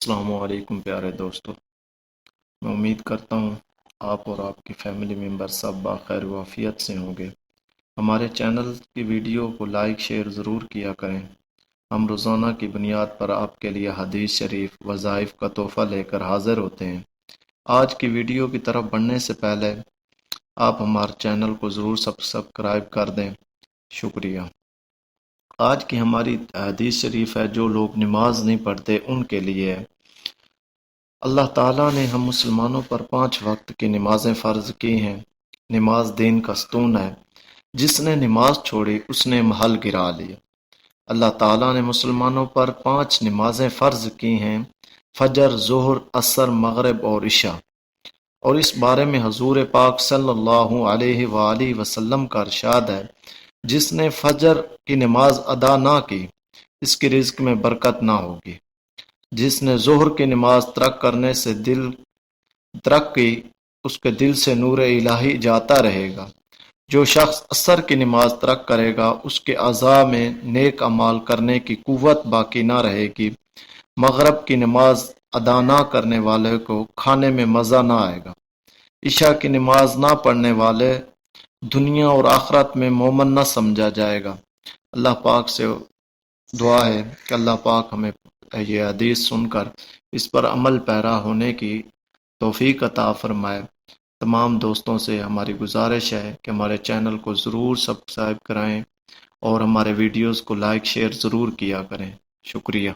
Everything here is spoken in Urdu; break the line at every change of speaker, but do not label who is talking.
السلام علیکم پیارے دوستو، میں امید کرتا ہوں آپ اور آپ کی فیملی ممبر سب بخیر و عافیت سے ہوں گے۔ ہمارے چینل کی ویڈیو کو لائک شیئر ضرور کیا کریں۔ ہم روزانہ کی بنیاد پر آپ کے لیے حدیث شریف وظائف کا تحفہ لے کر حاضر ہوتے ہیں۔ آج کی ویڈیو کی طرف بڑھنے سے پہلے آپ ہمارے چینل کو ضرور سبسکرائب کر دیں، شکریہ۔ آج کی ہماری حدیث شریف ہے جو لوگ نماز نہیں پڑھتے ان کے لیے ہے۔ اللہ تعالیٰ نے ہم مسلمانوں پر 5 وقت کی نمازیں فرض کی ہیں۔ نماز دین کا ستون ہے۔ جس نے نماز چھوڑی اس نے محل گرا لیا۔ اللہ تعالیٰ نے مسلمانوں پر 5 نمازیں فرض کی ہیں: فجر، ظہر، عصر، مغرب اور عشاء۔ اور اس بارے میں حضور پاک صلی اللہ علیہ وآلہ وسلم کا ارشاد ہے: جس نے فجر کی نماز ادا نہ کی اس کی رزق میں برکت نہ ہوگی۔ جس نے ظہر کی نماز ترک کی اس کے دل سے نور الہی جاتا رہے گا۔ جو شخص عصر کی نماز ترک کرے گا اس کے اعضاء میں نیک اعمال کرنے کی قوت باقی نہ رہے گی۔ مغرب کی نماز ادا نہ کرنے والے کو کھانے میں مزہ نہ آئے گا۔ عشاء کی نماز نہ پڑھنے والے دنیا اور آخرت میں مومن نہ سمجھا جائے گا۔ اللہ پاک سے دعا ہے کہ اللہ پاک ہمیں یہ حدیث سن کر اس پر عمل پیرا ہونے کی توفیق عطا فرمائے۔ تمام دوستوں سے ہماری گزارش ہے کہ ہمارے چینل کو ضرور سبسکرائب کرائیں اور ہمارے ویڈیوز کو لائک شیئر ضرور کیا کریں، شکریہ۔